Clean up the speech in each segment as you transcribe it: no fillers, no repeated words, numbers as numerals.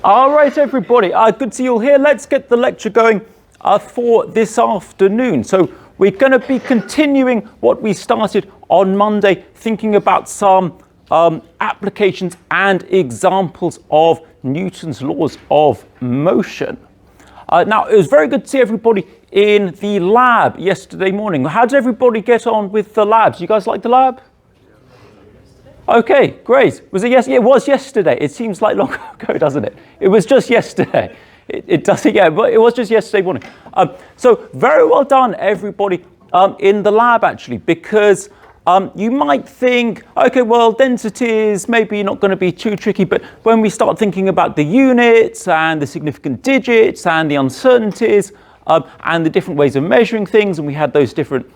All right, everybody. Good to see you all here. Let's get the lecture going for this afternoon. So we're going to be continuing what we started on Monday, thinking about some applications and examples of Newton's laws of motion. Now, it was very good to see everybody in the lab yesterday morning. How did everybody get on with the labs? You guys like the lab? Okay, great. Was it yesterday? It was yesterday. It seems like long ago, doesn't it? It was just yesterday. It does, yeah, but it was just yesterday morning. So very well done, everybody, in the lab, actually, because you might think, okay, well, density is maybe not going to be too tricky, but when we start thinking about the units and the significant digits and the uncertainties and the different ways of measuring things, and we had those different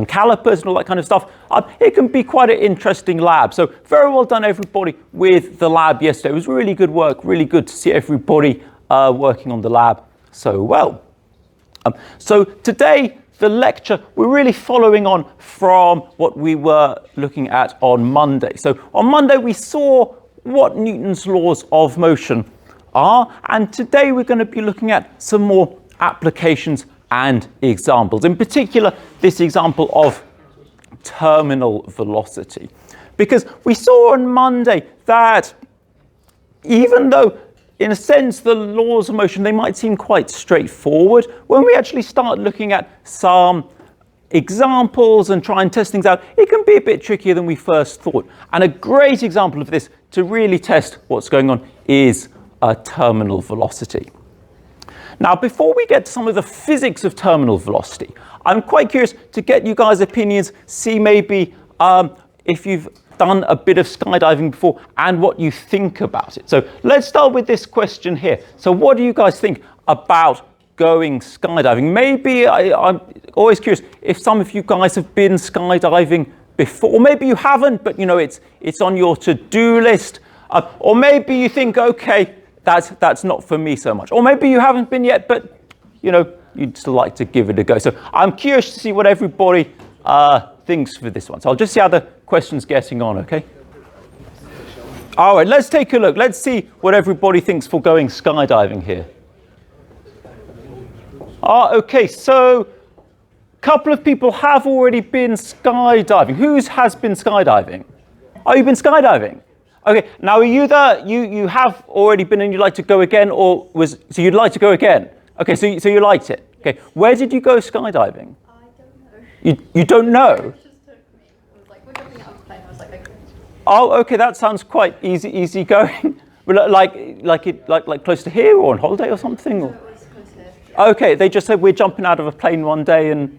calipers and all that kind of stuff, it can be quite an interesting lab. So very well done, everybody, with the lab yesterday. It was really good work, really good to see everybody working on the lab so well. So today, the lecture, we're really following on from what we were looking at on Monday. So on Monday, we saw what Newton's laws of motion are, and today we're going to be looking at some more applications and examples. In particular, this example of terminal velocity. Because we saw on Monday that even though, in a sense, the laws of motion, they might seem quite straightforward, when we actually start looking at some examples and try and test things out, it can be a bit trickier than we first thought. And a great example of this to really test what's going on is a terminal velocity. Now, before we get to some of the physics of terminal velocity, I'm quite curious to get you guys' opinions, see maybe if you've done a bit of skydiving before and what you think about it. So let's start with this question here. So what do you guys think about going skydiving? Maybe I'm always curious if some of you guys have been skydiving before, or maybe you haven't, but you know it's on your to-do list, or maybe you think, okay, that's not for me so much. Or maybe you haven't been yet, but you know, you'd still like to give it a go. So I'm curious to see what everybody thinks for this one. So I'll just see how the question's getting on, okay? All right, let's take a look. Let's see what everybody thinks for going skydiving here. Okay, so a couple of people have already been skydiving. Who has been skydiving? Oh, you've been skydiving? Okay, now are you you have already been and you'd like to go again, or so you'd like to go again? Okay, so you liked it. Okay, where did you go skydiving? I don't know. You don't know? It just took me. It was like, we're jumping out of a plane. I was like, okay. Oh, okay, that sounds quite easy going. But like close to here, or on holiday or something? So or? it was close to here. Yeah. Okay, they just said we're jumping out of a plane one day, and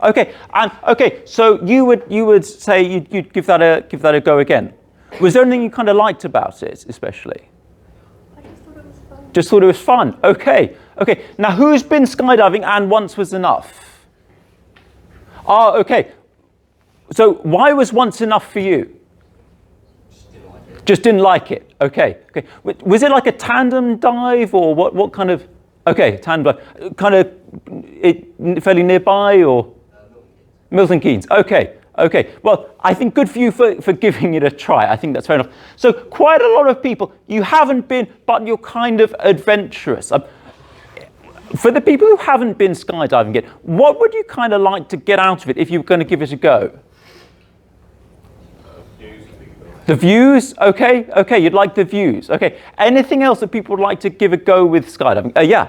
okay, so you would say you'd give that a go again. Was there anything you kind of liked about it, especially? I just thought it was fun. Just thought it was fun. Okay. Now, who's been skydiving and once was enough? Oh, okay. So why was once enough for you? Just didn't like it. Okay. Was it like a tandem dive or what kind of? Okay, tandem dive. Kind of fairly nearby or? Milton Keynes. Okay, well, I think good for you for giving it a try. I think that's fair enough. So quite a lot of people, you haven't been, but you're kind of adventurous. For the people who haven't been skydiving yet, what would you kind of like to get out of it if you were going to give it a go? The views? Okay, you'd like the views. Okay, anything else that people would like to give a go with skydiving? Yeah.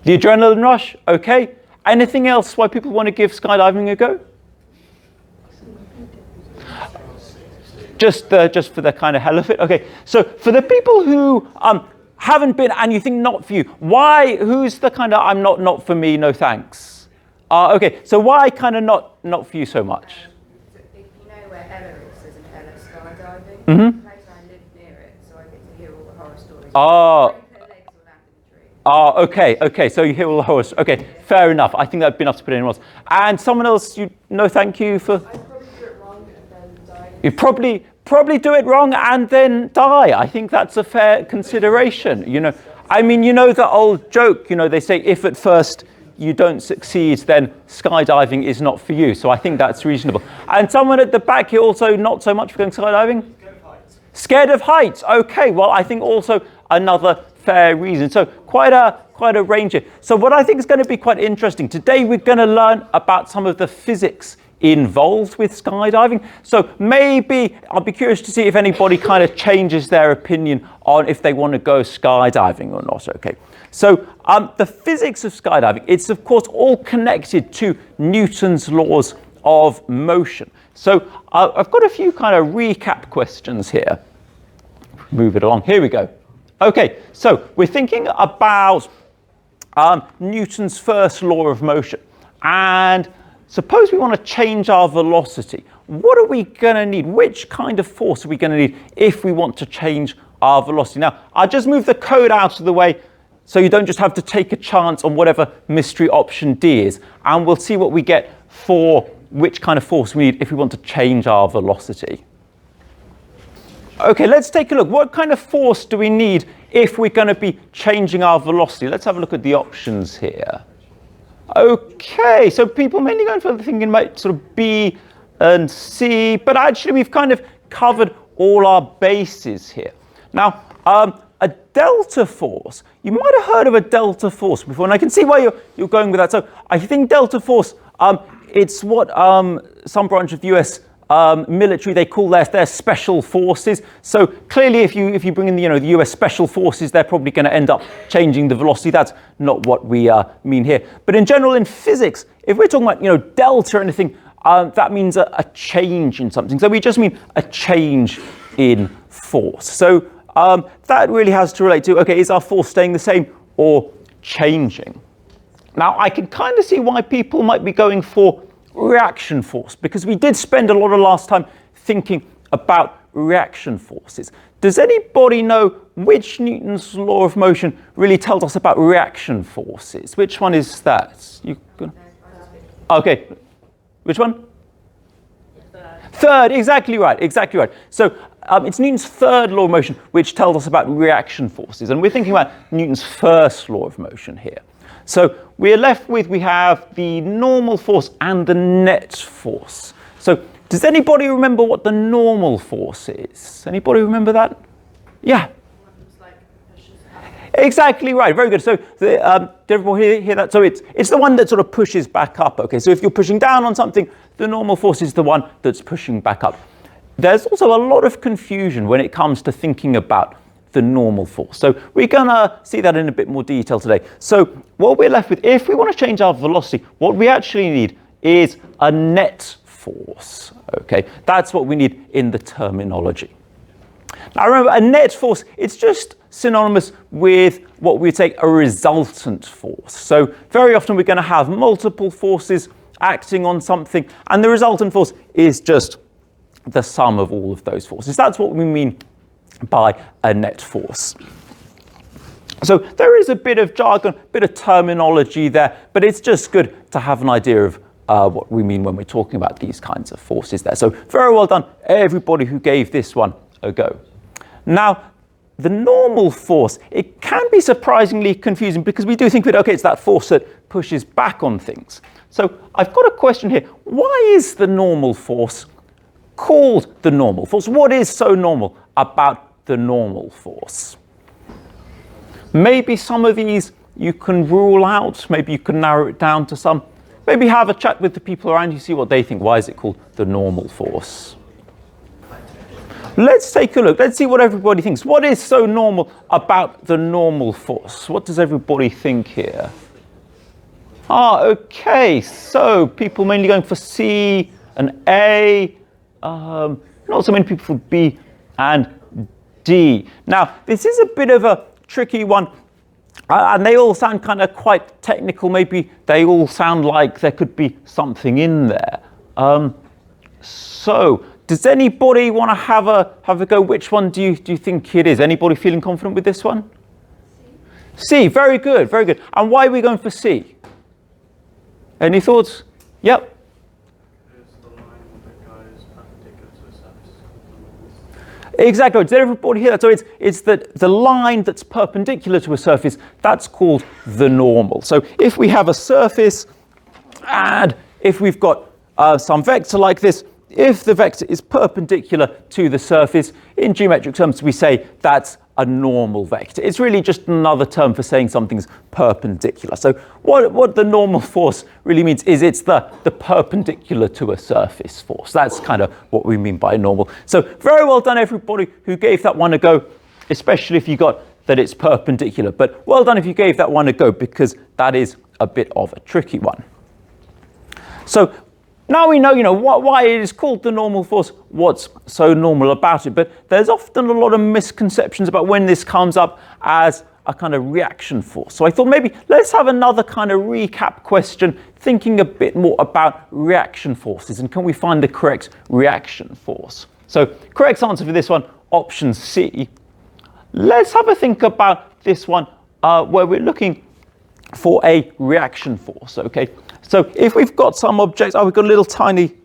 The adrenaline rush? Okay. Anything else why people want to give skydiving a go? Just for the kind of hell of it. Okay, so for the people who haven't been and you think not for you, why? Who's the kind of I'm not for me, no thanks? Okay, so why kind of not for you so much? So if you know where Ella is, there's an Ella skydiving. Mm-hmm. The place I live near it, so I get to hear all the horror stories. Break her legs or land in the tree. Okay, so you hear all the horrors. Okay, fair enough. I think that'd be enough to put anyone else. And someone else, no thank you for? I'd probably do it wrong and then die. You probably do it wrong and then die. I think that's a fair consideration. You know, I mean, you know the old joke, you know, they say if at first you don't succeed, then skydiving is not for you. So I think that's reasonable. And someone at the back here also not so much for going skydiving? Scared of heights. Okay, well, I think also another fair reason. So quite a range here. So what I think is going to be quite interesting, today we're going to learn about some of the physics involved with skydiving. So maybe I'll be curious to see if anybody kind of changes their opinion on if they want to go skydiving or not. Okay. So the physics of skydiving, it's of course all connected to Newton's laws of motion. So I've got a few kind of recap questions here. Move it along. Here we go. Okay, so we're thinking about Newton's first law of motion. And suppose we want to change our velocity. What are we going to need? Which kind of force are we going to need if we want to change our velocity? Now, I'll just move the code out of the way so you don't just have to take a chance on whatever mystery option D is. And we'll see what we get for which kind of force we need if we want to change our velocity. Okay, let's take a look. What kind of force do we need if we're going to be changing our velocity? Let's have a look at the options here. Okay, so people mainly going for thinking about sort of B and C, but actually we've kind of covered all our bases here. Now, a delta force, you might have heard of a delta force before, and I can see why you're going with that. So I think delta force, it's what some branch of the US military, they call their special forces. So clearly if you bring in the US special forces, they're probably going to end up changing the velocity. That's not what we mean here. But in general, in physics, if we're talking about delta or anything, that means a change in something. So we just mean a change in force. So that really has to relate to, okay, is our force staying the same or changing? Now, I can kind of see why people might be going for reaction force, because we did spend a lot of last time thinking about reaction forces. Does anybody know which Newton's law of motion really tells us about reaction forces? Which one is that? Okay, which one? Third, exactly right, exactly right. So it's Newton's third law of motion which tells us about reaction forces, and we're thinking about Newton's first law of motion here. So we're left with, we have the normal force and the net force. So does anybody remember what the normal force is? Anybody remember that? Yeah. Exactly right, very good. So did everybody hear that? So it's the one that sort of pushes back up. Okay, so if you're pushing down on something, the normal force is the one that's pushing back up. There's also a lot of confusion when it comes to thinking about the normal force. So we're going to see that in a bit more detail today. So what we're left with, if we want to change our velocity, what we actually need is a net force. Okay, that's what we need in the terminology. Now remember, a net force, it's just synonymous with what we'd say a resultant force. So very often we're going to have multiple forces acting on something, and the resultant force is just the sum of all of those forces. That's what we mean by a net force. So there is a bit of jargon, a bit of terminology there, but it's just good to have an idea of what we mean when we're talking about these kinds of forces there. So very well done, everybody who gave this one a go. Now, the normal force, it can be surprisingly confusing because we do think that, okay, it's that force that pushes back on things. So I've got a question here. Why is the normal force called the normal force? What is so normal about the normal force? Maybe some of these you can rule out, maybe you can narrow it down to some. Maybe have a chat with the people around you, see what they think. Why is it called the normal force? Let's take a look. Let's see what everybody thinks. What is so normal about the normal force? What does everybody think here? Okay, so people mainly going for C and A. Not so many people for B and D. Now, this is a bit of a tricky one, and they all sound kind of quite technical. Maybe they all sound like there could be something in there. So, does anybody want to have a go? Which one do you think it is? Anybody feeling confident with this one? C. Very good, very good. And why are we going for C? Any thoughts? Yep. Exactly. Did everybody hear that? So it's the line that's perpendicular to a surface, that's called the normal. So if we have a surface and if we've got some vector like this, if the vector is perpendicular to the surface, in geometric terms we say that's a normal vector. It's really just another term for saying something's perpendicular. So what the normal force really means is it's the perpendicular to a surface force. That's kind of what we mean by normal. So very well done everybody who gave that one a go, especially if you got that it's perpendicular. But well done if you gave that one a go, because that is a bit of a tricky one. So now we know, why it is called the normal force, what's so normal about it. But there's often a lot of misconceptions about when this comes up as a kind of reaction force. So I thought maybe let's have another kind of recap question, thinking a bit more about reaction forces, and can we find the correct reaction force? So correct answer for this one, option C. Let's have a think about this one where we're looking for a reaction force, okay? So if we've got some objects, we've got a little tiny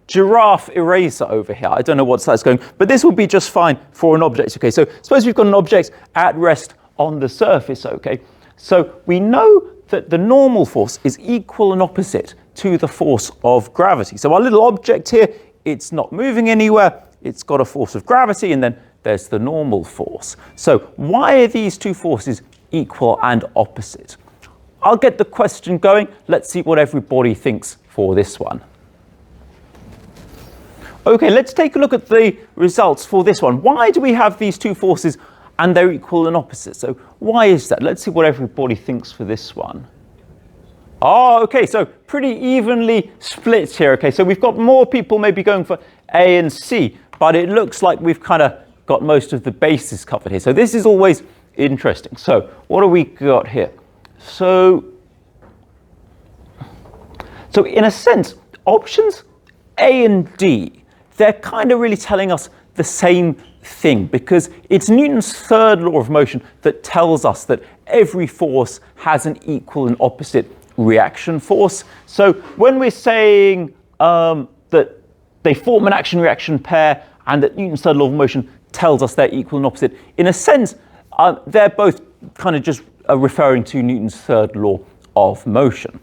giraffe eraser over here. I don't know what that's going, but this will be just fine for an object, okay? So suppose we've got an object at rest on the surface, okay? So we know that the normal force is equal and opposite to the force of gravity. So our little object here, it's not moving anywhere. It's got a force of gravity, and then there's the normal force. So why are these two forces equal and opposite? I'll get the question going. Let's see what everybody thinks for this one. Okay, let's take a look at the results for this one. Why do we have these two forces and they're equal and opposite? So why is that? Let's see what everybody thinks for this one. Oh, okay, so pretty evenly split here. Okay, so we've got more people maybe going for A and C, but it looks like we've kind of got most of the bases covered here. So this is always interesting. So what do we got here? So in a sense, options A and D, they're kind of really telling us the same thing, because it's Newton's third law of motion that tells us that every force has an equal and opposite reaction force. So when we're saying that they form an action-reaction pair and that Newton's third law of motion tells us they're equal and opposite, in a sense, they're both kind of just referring to Newton's third law of motion.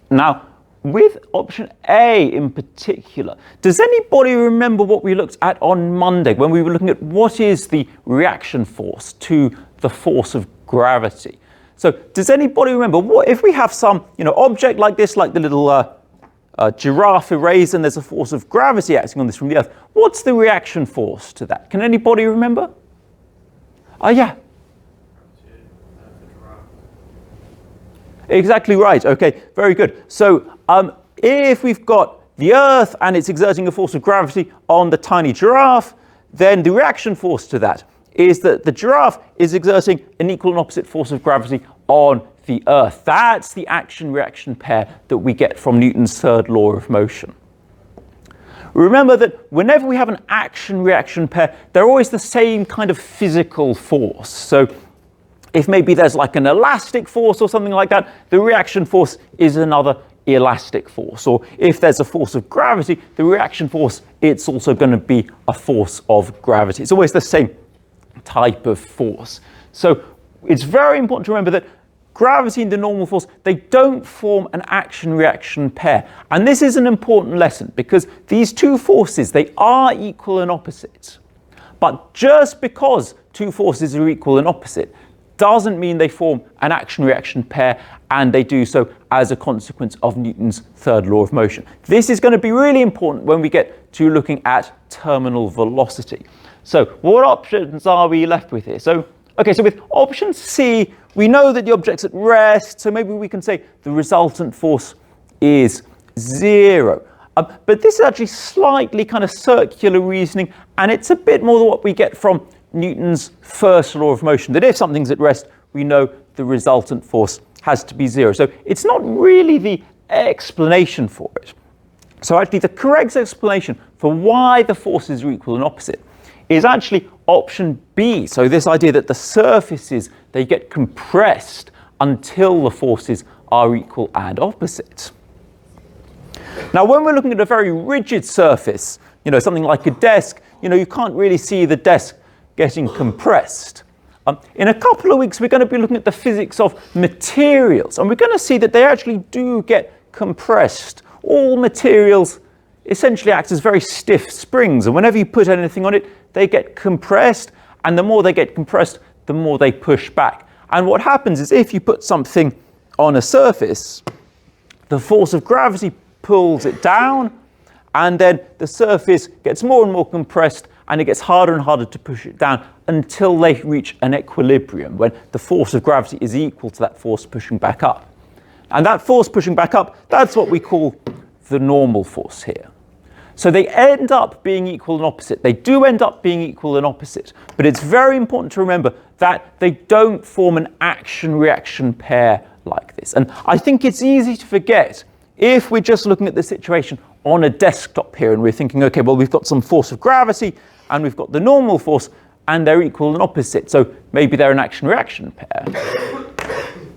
Now, with option A in particular, does anybody remember what we looked at on Monday when we were looking at what is the reaction force to the force of gravity? So does anybody remember what if we have some object like this, like the little giraffe eraser, and there's a force of gravity acting on this from the Earth? What's the reaction force to that? Can anybody remember? Yeah. Exactly right. Okay, very good. So if we've got the Earth and it's exerting a force of gravity on the tiny giraffe, then the reaction force to that is that the giraffe is exerting an equal and opposite force of gravity on the Earth. That's the action-reaction pair that we get from Newton's third law of motion. Remember that whenever we have an action-reaction pair, they're always the same kind of physical force. So if maybe there's like an elastic force or something like that, the reaction force is another elastic force. Or if there's a force of gravity, the reaction force, it's also going to be a force of gravity. It's always the same type of force. So it's very important to remember that gravity and the normal force, they don't form an action-reaction pair. And this is an important lesson, because these two forces, they are equal and opposite. But just because two forces are equal and opposite doesn't mean they form an action-reaction pair, and they do so as a consequence of Newton's third law of motion. This is going to be really important when we get to looking at terminal velocity. So what options are we left with here? So with option C, we know that the object's at rest, so maybe we can say the resultant force is 0. But this is actually slightly kind of circular reasoning, and it's a bit more than what we get from Newton's first law of motion, that if something's at rest, we know the resultant force has to be 0. So it's not really the explanation for it. So actually the correct explanation for why the forces are equal and opposite is actually option B. So this idea that the surfaces, they get compressed until the forces are equal and opposite. Now, when we're looking at a very rigid surface, something like a desk, you can't really see the desk getting compressed. In a couple of weeks, we're going to be looking at the physics of materials, and we're going to see that they actually do get compressed. All materials essentially acts as very stiff springs, and whenever you put anything on it, they get compressed, and the more they get compressed, the more they push back. And what happens is if you put something on a surface, the force of gravity pulls it down, and then the surface gets more and more compressed, and it gets harder and harder to push it down until they reach an equilibrium when the force of gravity is equal to that force pushing back up. And that force pushing back up, that's what we call the normal force here. So they end up being equal and opposite. They do end up being equal and opposite, but it's very important to remember that they don't form an action-reaction pair like this. And I think it's easy to forget if we're just looking at the situation on a desktop here and we're thinking, okay, well, we've got some force of gravity and we've got the normal force and they're equal and opposite. So maybe they're an action-reaction pair.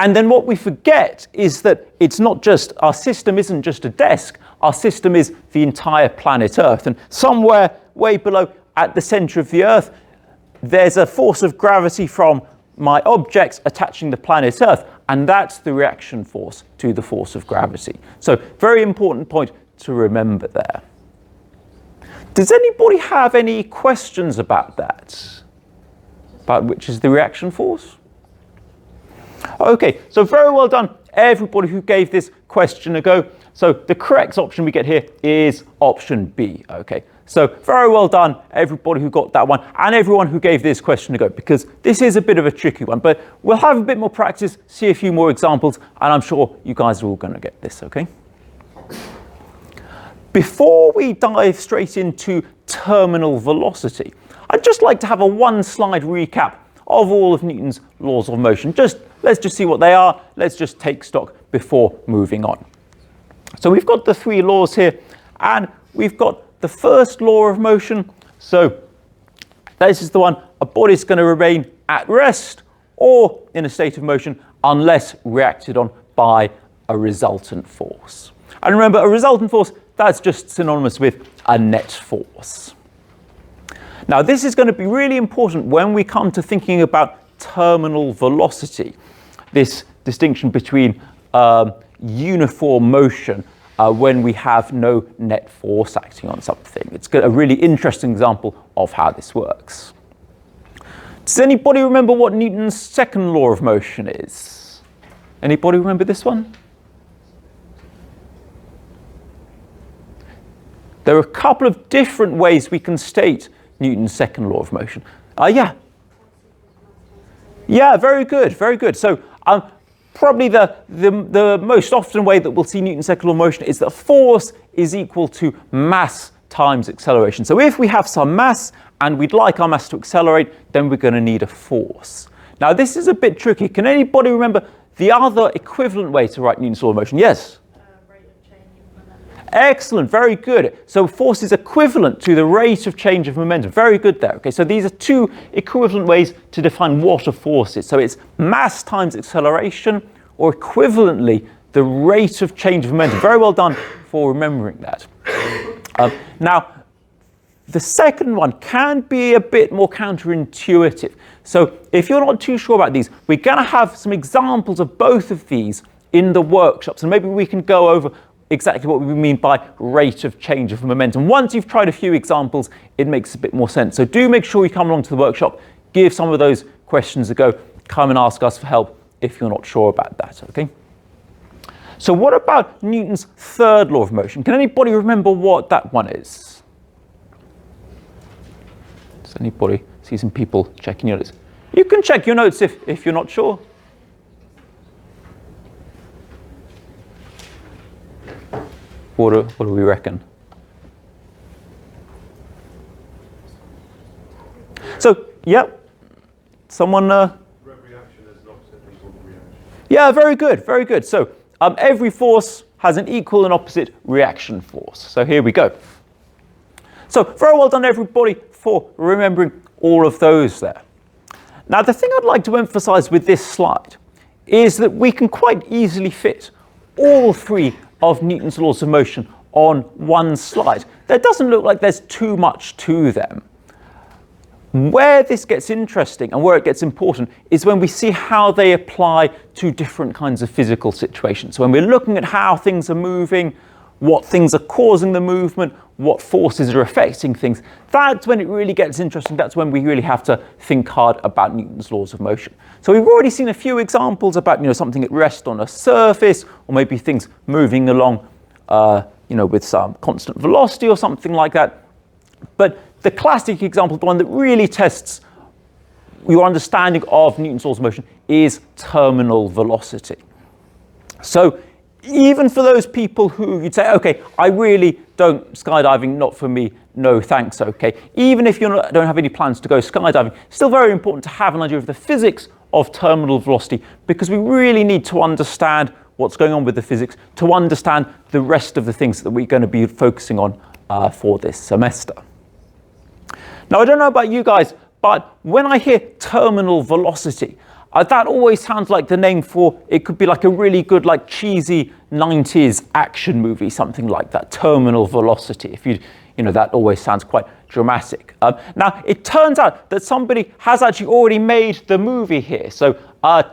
And then what we forget is that it's not just, our system isn't just a desk, our system is the entire planet Earth. And somewhere way below at the center of the Earth, there's a force of gravity from my objects attaching the planet Earth, and that's the reaction force to the force of gravity. So very important point to remember there. Does anybody have any questions about that? About which is the reaction force? Okay, so very well done, everybody who gave this question a go. So the correct option we get here is option B, okay. So very well done, everybody who got that one, and everyone who gave this question a go, because this is a bit of a tricky one, but we'll have a bit more practice, see a few more examples, and I'm sure you guys are all going to get this, okay? Before we dive straight into terminal velocity, I'd just like to have a one-slide recap of all of Newton's laws of motion. Let's just see what they are. Let's just take stock before moving on. So we've got the three laws here, and we've got the first law of motion. So this is the one, a body is going to remain at rest or in a state of motion unless reacted on by a resultant force. And remember, a resultant force, that's just synonymous with a net force. Now, this is going to be really important when we come to thinking about terminal velocity, this distinction between uniform motion when we have no net force acting on something. It's a really interesting example of how this works. Does anybody remember what Newton's second law of motion is? Anybody remember this one? There are a couple of different ways we can state Newton's second law of motion. Yeah, very good, very good. So probably the most often way that we'll see Newton's second law of motion is that force is equal to mass times acceleration. So if we have some mass and we'd like our mass to accelerate, then we're going to need a force. Now this is a bit tricky. Can anybody remember the other equivalent way to write Newton's law of motion? Yes? Excellent, very good. So force is equivalent to the rate of change of momentum. Very good there. Okay, so these are two equivalent ways to define what a force is. So it's mass times acceleration, or equivalently, the rate of change of momentum. Very well done for remembering that. Now, the second one can be a bit more counterintuitive. So if you're not too sure about these, we're going to have some examples of both of these in the workshops, and maybe we can go over exactly what we mean by rate of change of momentum. Once you've tried a few examples, it makes a bit more sense. So do make sure you come along to the workshop, give some of those questions a go, come and ask us for help if you're not sure about that, okay? So what about Newton's third law of motion? Can anybody remember what that one is? Does anybody see some people checking your notes? You can check your notes if you're not sure. What do we reckon? So, yeah, someone. Reaction is an opposite and equal reaction. Yeah, very good, very good. So every force has an equal and opposite reaction force. So here we go. So very well done, everybody, for remembering all of those there. Now, the thing I'd like to emphasize with this slide is that we can quite easily fit all three of Newton's laws of motion on one slide. There doesn't look like there's too much to them. Where this gets interesting and where it gets important is when we see how they apply to different kinds of physical situations. So when we're looking at how things are moving, what things are causing the movement, what forces are affecting things, that's when it really gets interesting. That's when we really have to think hard about Newton's laws of motion. So we've already seen a few examples about, something at rest on a surface, or maybe things moving along, with some constant velocity or something like that. But the classic example, the one that really tests your understanding of Newton's laws of motion, is terminal velocity. So even for those people who you'd say, okay, I really don't, skydiving, not for me, no thanks, okay. Even if you don't have any plans to go skydiving, still very important to have an idea of the physics of terminal velocity, because we really need to understand what's going on with the physics to understand the rest of the things that we're going to be focusing on for this semester. Now, I don't know about you guys, but when I hear terminal velocity, that always sounds like the name for, it could be like a really good, like cheesy 90s action movie, something like that, terminal velocity. If that always sounds quite dramatic. Now, it turns out that somebody has actually already made the movie here. So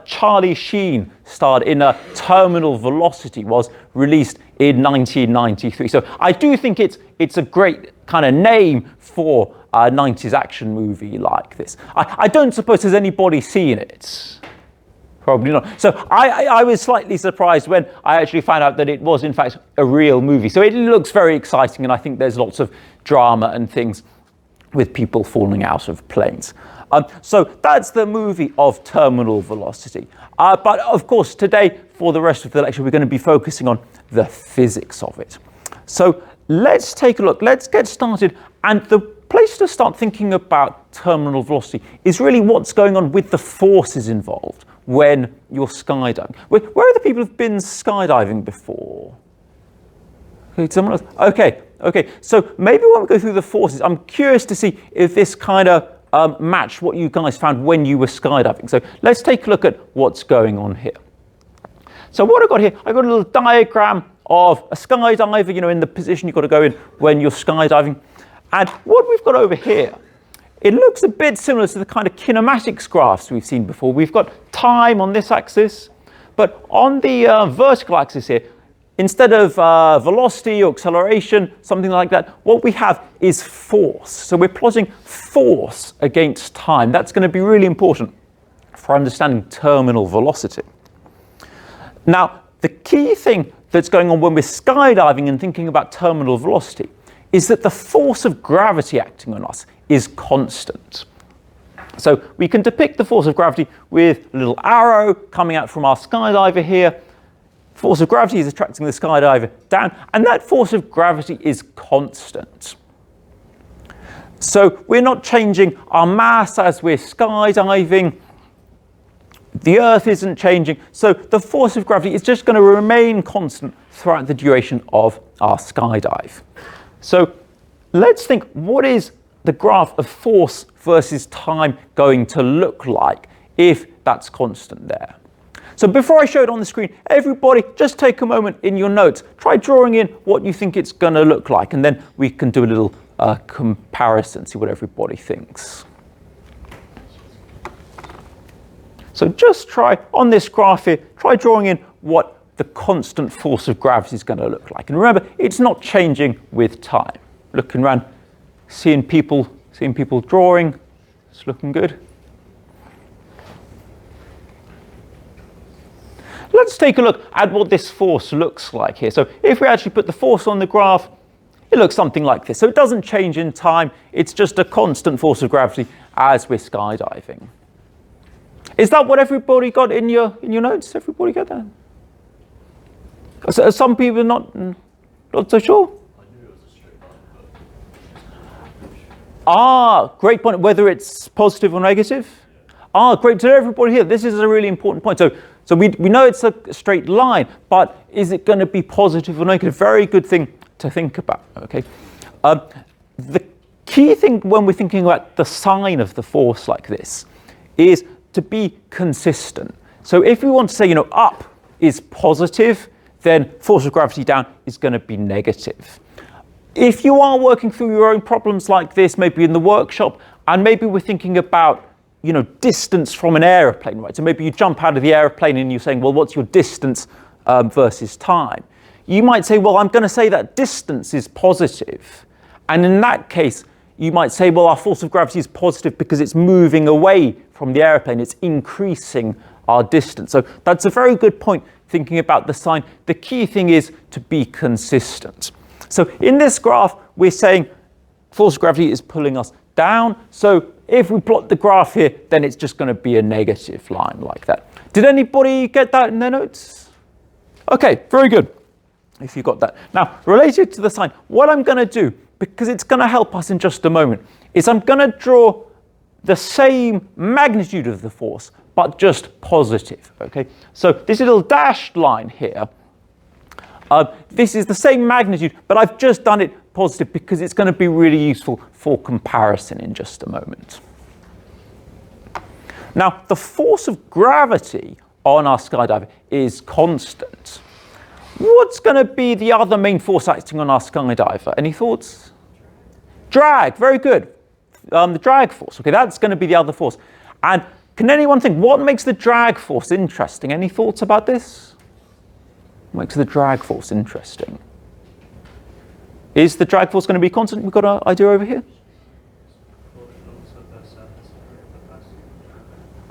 Charlie Sheen starred in Terminal Velocity, was released in 1993. So I do think it's a great kind of name for a 90s action movie like this. I don't suppose there's anybody seen it. Probably not. So I was slightly surprised when I actually found out that it was in fact a real movie. So it looks very exciting, and I think there's lots of drama and things with people falling out of planes. So that's the movie of terminal velocity. But of course, today, for the rest of the lecture, we're going to be focusing on the physics of it. So let's take a look. Let's get started. And the place to start thinking about terminal velocity is really what's going on with the forces involved when you're skydiving. Where are the people who've been skydiving before? Okay, someone else? Okay. So maybe when we go through the forces, I'm curious to see if this kind of matched what you guys found when you were skydiving. So let's take a look at what's going on here. So what I've got here, I've got a little diagram of a skydiver, in the position you've got to go in when you're skydiving. And what we've got over here, it looks a bit similar to the kind of kinematics graphs we've seen before. We've got time on this axis, but on the vertical axis here, instead of velocity or acceleration, something like that, what we have is force. So we're plotting force against time. That's going to be really important for understanding terminal velocity. Now, the key thing that's going on when we're skydiving and thinking about terminal velocity is that the force of gravity acting on us is constant. So we can depict the force of gravity with a little arrow coming out from our skydiver here. Force of gravity is attracting the skydiver down, and that force of gravity is constant. So we're not changing our mass as we're skydiving. The Earth isn't changing. So the force of gravity is just going to remain constant throughout the duration of our skydive. So let's think, what is the graph of force versus time going to look like if that's constant there? So before I show it on the screen, everybody just take a moment in your notes, try drawing in what you think it's going to look like, and then we can do a little comparison, see what everybody thinks. So just try, on this graph here, try drawing in what the constant force of gravity is going to look like. And remember, it's not changing with time. Looking around, seeing people drawing, it's looking good. Let's take a look at what this force looks like here. So if we actually put the force on the graph, it looks something like this. So it doesn't change in time. It's just a constant force of gravity as we're skydiving. Is that what everybody got in your notes? Everybody got that? So some people are not so sure. I knew it was a straight line, but Great point. Whether it's positive or negative. Great. To everybody here, this is a really important point. So we know it's a straight line, but is it going to be positive or negative? Very good thing to think about. Okay. The key thing when we're thinking about the sign of the force like this is to be consistent. So if we want to say, up is positive, then force of gravity down is going to be negative. If you are working through your own problems like this, maybe in the workshop, and maybe we're thinking about, distance from an aeroplane, right? So maybe you jump out of the aeroplane and you're saying, well, what's your distance versus time? you might say, well, I'm going to say that distance is positive. And in that case, you might say, well, our force of gravity is positive because it's moving away from the aeroplane. It's increasing our distance. So that's a very good point thinking about the sign. The key thing is to be consistent. So in this graph, we're saying force of gravity is pulling us down. So if we plot the graph here, then it's just going to be a negative line like that. Did anybody get that in their notes? Okay, very good. If you got that. Now, related to the sign, what I'm going to do, because it's going to help us in just a moment, is I'm going to draw the same magnitude of the force, but just positive. Okay, so this little dashed line here, this is the same magnitude, but I've just done it positive because it's going to be really useful for comparison in just a moment. Now, the force of gravity on our skydiver is constant. What's going to be the other main force acting on our skydiver? Any thoughts? Drag, very good. The drag force, okay, that's going to be the other force. And can anyone think, what makes the drag force interesting? Any thoughts about this? What makes the drag force interesting? Is the drag force going to be constant? We've got an idea over here.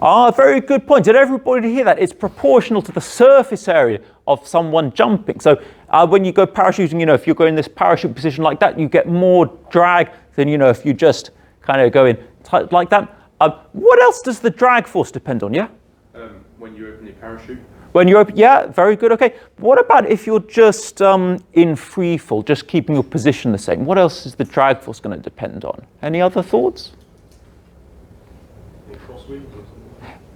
Ah, very good point. Did everybody hear that? It's proportional to the surface area of someone jumping. So when you go parachuting, if you go in this parachute position like that, you get more drag than, if you just kind of go in tight like that. What else does the drag force depend on, yeah? When you open your parachute. When you open, yeah, very good, okay. What about if you're just in free fall, just keeping your position the same? What else is the drag force going to depend on? Any other thoughts?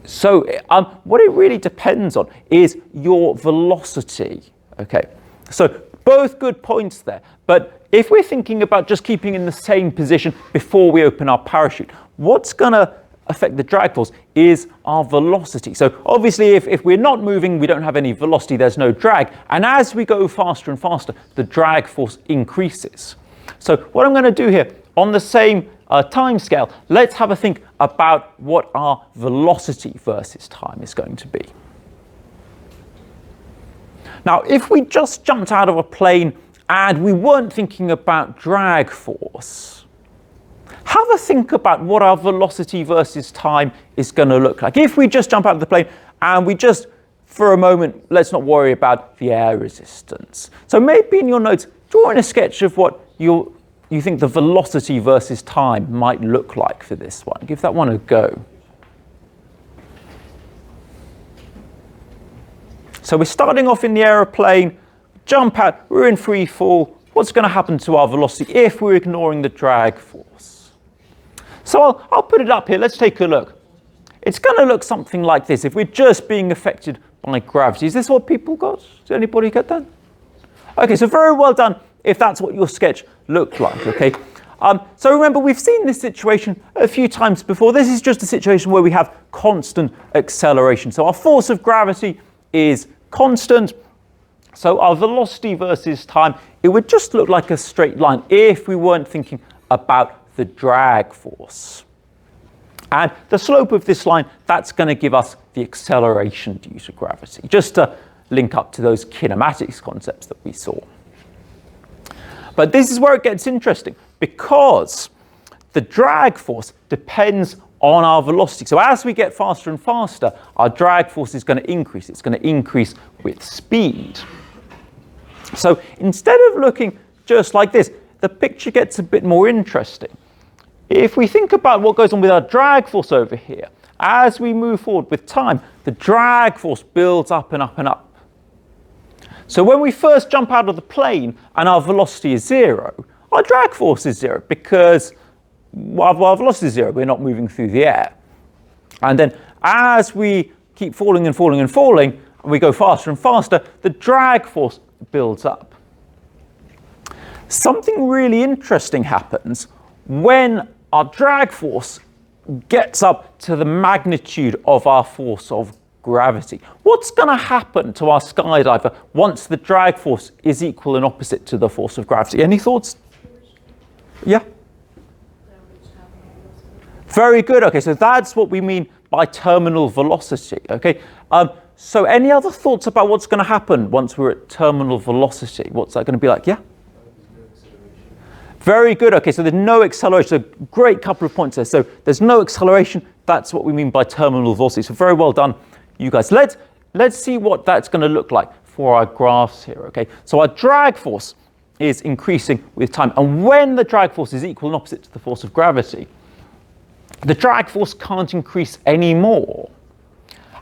So what it really depends on is your velocity, okay? So both good points there, but if we're thinking about just keeping in the same position before we open our parachute, what's going to affect the drag force is our velocity. So obviously if we're not moving, we don't have any velocity, there's no drag. And as we go faster and faster, the drag force increases. So what I'm going to do here, on the same time scale, let's have a think about what our velocity versus time is going to be. Now, if we just jumped out of a plane and we weren't thinking about drag force, have a think about what our velocity versus time is going to look like. If we just jump out of the plane and we just, for a moment, let's not worry about the air resistance. So maybe in your notes, draw in a sketch of what you think the velocity versus time might look like for this one. Give that one a go. So we're starting off in the aeroplane, jump out, we're in free fall. What's going to happen to our velocity if we're ignoring the drag force? So I'll put it up here. Let's take a look. It's going to look something like this if we're just being affected by gravity. Is this what people got? Did anybody get that? Okay, so very well done if that's what your sketch looked like, okay? So remember, we've seen this situation a few times before. This is just a situation where we have constant acceleration. So our force of gravity is constant. So our velocity versus time, it would just look like a straight line if we weren't thinking about the drag force. And the slope of this line, that's going to give us the acceleration due to gravity, just to link up to those kinematics concepts that we saw. But this is where it gets interesting, because the drag force depends on our velocity. So as we get faster and faster, our drag force is going to increase. It's going to increase with speed. So instead of looking just like this, the picture gets a bit more interesting. If we think about what goes on with our drag force over here, as we move forward with time, the drag force builds up and up and up. So when we first jump out of the plane and our velocity is 0, our drag force is 0 because our velocity is 0, we're not moving through the air. And then as we keep falling and falling and falling, and we go faster and faster, the drag force builds up. Something really interesting happens when our drag force gets up to the magnitude of our force of gravity. What's going to happen to our skydiver once the drag force is equal and opposite to the force of gravity? Any thoughts? Yeah? Very good. Okay, so that's what we mean by terminal velocity. Okay, So any other thoughts about what's going to happen once we're at terminal velocity? What's that going to be like? Yeah? Very good. Okay, so there's no acceleration. So great couple of points there. So there's no acceleration. That's what we mean by terminal velocity. So very well done, you guys. Let's see what that's going to look like for our graphs here. Okay, so our drag force is increasing with time. And when the drag force is equal and opposite to the force of gravity, the drag force can't increase anymore.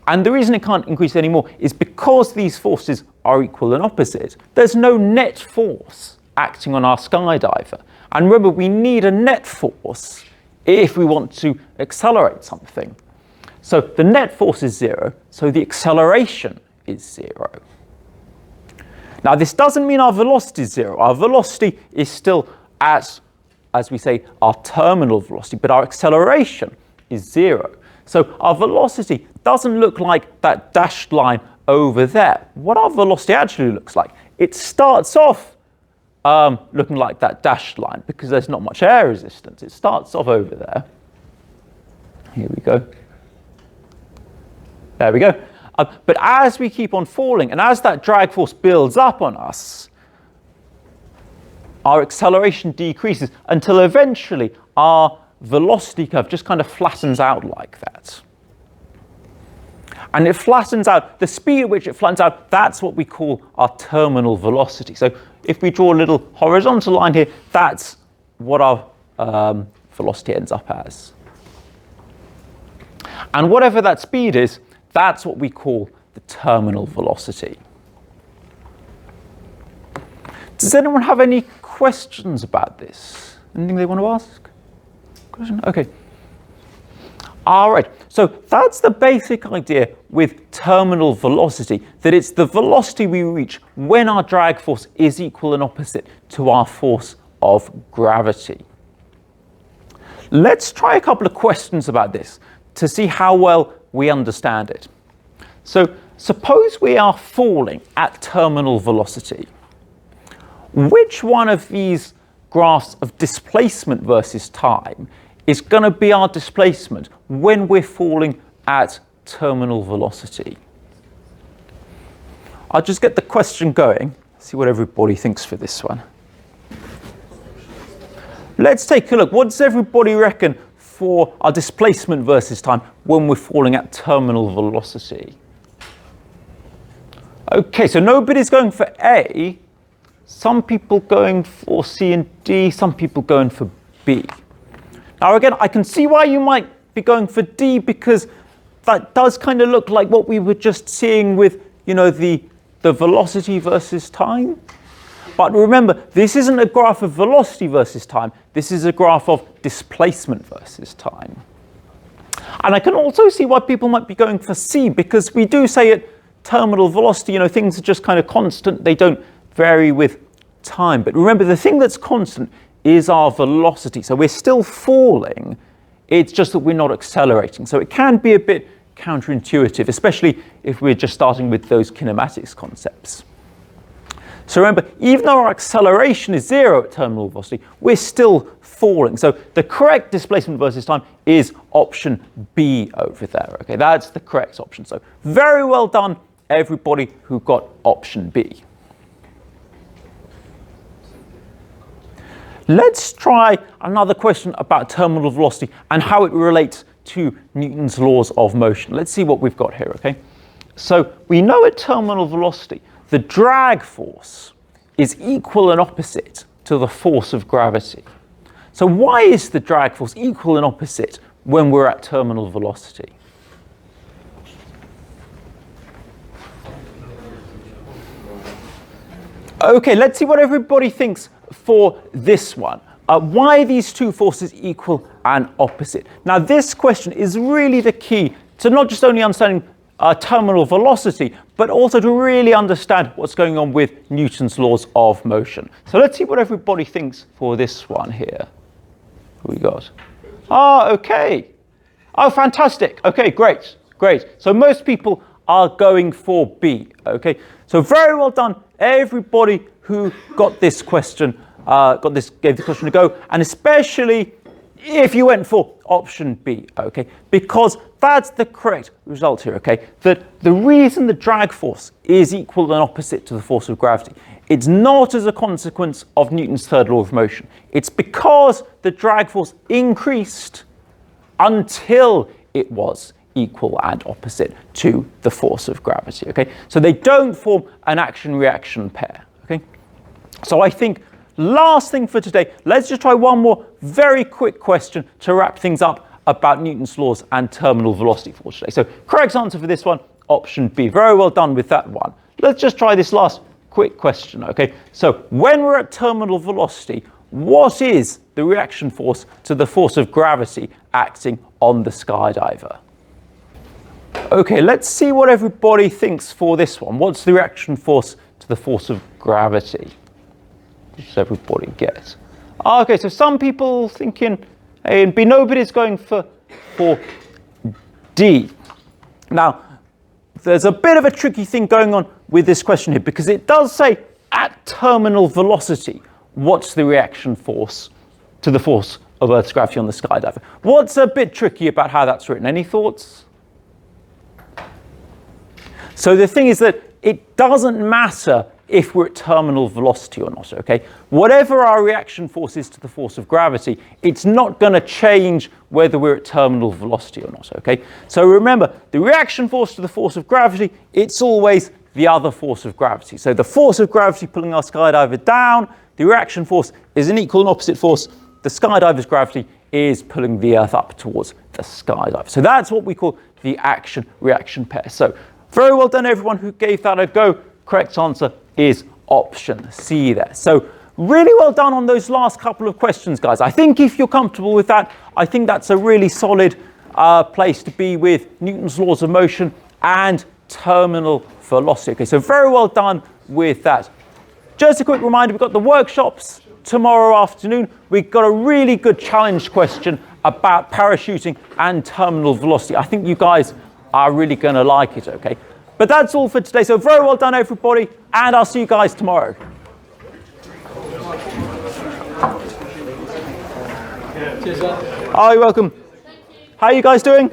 And the reason it can't increase anymore is because these forces are equal and opposite. There's no net force acting on our skydiver. And remember, we need a net force if we want to accelerate something. So the net force is 0, so the acceleration is 0. Now, this doesn't mean our velocity is 0. Our velocity is still at, as we say, our terminal velocity, but our acceleration is 0. So our velocity doesn't look like that dashed line over there. What our velocity actually looks like, it starts off looking like that dashed line because there's not much air resistance. It starts off over there. Here we go. There we go. But as we keep on falling and as that drag force builds up on us, our acceleration decreases until eventually our velocity curve just kind of flattens out like that. And it flattens out, the speed at which it flattens out, that's what we call our terminal velocity. So if we draw a little horizontal line here, that's what our velocity ends up as. And whatever that speed is, that's what we call the terminal velocity. Does anyone have any questions about this? Anything they want to ask? Question? Okay. All right. So that's the basic idea with terminal velocity, that it's the velocity we reach when our drag force is equal and opposite to our force of gravity. Let's try a couple of questions about this to see how well we understand it. So suppose we are falling at terminal velocity. Which one of these graphs of displacement versus time is going to be our displacement when we're falling at terminal velocity? I'll just get the question going, see what everybody thinks for this one. Let's take a look. What does everybody reckon for our displacement versus time when we're falling at terminal velocity? Okay, so nobody's going for A. Some people going for C and D, some people going for B. Now again, I can see why you might be going for D because that does kind of look like what we were just seeing with, you know, the velocity versus time. But remember, this isn't a graph of velocity versus time. This is a graph of displacement versus time. And I can also see why people might be going for C because we do say at terminal velocity, you know, things are just kind of constant. They don't vary with time. But remember, the thing that's constant is our velocity. So we're still falling. It's just that we're not accelerating. So it can be a bit counterintuitive, especially if we're just starting with those kinematics concepts. So remember, even though our acceleration is 0 at terminal velocity, we're still falling. So the correct displacement versus time is option B over there. Okay, that's the correct option. So very well done, everybody who got option B. Let's try another question about terminal velocity and how it relates to Newton's laws of motion. Let's see what we've got here, okay? So we know at terminal velocity, the drag force is equal and opposite to the force of gravity. So why is the drag force equal and opposite when we're at terminal velocity? Okay, let's see what everybody thinks for this one. Why are these two forces equal and opposite? Now, this question is really the key to not just only understanding terminal velocity, but also to really understand what's going on with Newton's laws of motion. So let's see what everybody thinks for this one here. Who we got? Ah, okay. Oh, fantastic. Okay, great, great. So most people are going for B. Okay, so very well done, everybody who got this question, gave the question a go, and especially if you went for option B, okay, because that's the correct result here, okay, that the reason the drag force is equal and opposite to the force of gravity, it's not as a consequence of Newton's third law of motion. It's because the drag force increased until it was equal and opposite to the force of gravity, okay? So they don't form an action-reaction pair, okay? So I think last thing for today, let's just try one more very quick question to wrap things up about Newton's laws and terminal velocity for today. So correct answer for this one, option B. Very well done with that one. Let's just try this last quick question, okay? So when we're at terminal velocity, what is the reaction force to the force of gravity acting on the skydiver? Okay, let's see what everybody thinks for this one. What's the reaction force to the force of gravity? What does everybody get? Okay, so some people thinking A and B. Nobody's going for D. Now, there's a bit of a tricky thing going on with this question here because it does say at terminal velocity, what's the reaction force to the force of Earth's gravity on the skydiver? What's a bit tricky about how that's written? Any thoughts? So the thing is that it doesn't matter if we're at terminal velocity or not, okay? Whatever our reaction force is to the force of gravity, it's not going to change whether we're at terminal velocity or not, okay? So remember, the reaction force to the force of gravity, it's always the other force of gravity. So the force of gravity pulling our skydiver down, the reaction force is an equal and opposite force. The skydiver's gravity is pulling the Earth up towards the skydiver. So that's what we call the action-reaction pair. So very well done, everyone who gave that a go. Correct answer is option C there. So really well done on those last couple of questions, guys. I think if you're comfortable with that, I think that's a really solid place to be with Newton's laws of motion and terminal velocity. Okay, so very well done with that. Just a quick reminder, we've got the workshops tomorrow afternoon. We've got a really good challenge question about parachuting and terminal velocity. I think you guys are really going to like it, okay? But that's all for today. So very well done, everybody, and I'll see you guys tomorrow. Cheers, sir. Oh, you're welcome. How are you guys doing?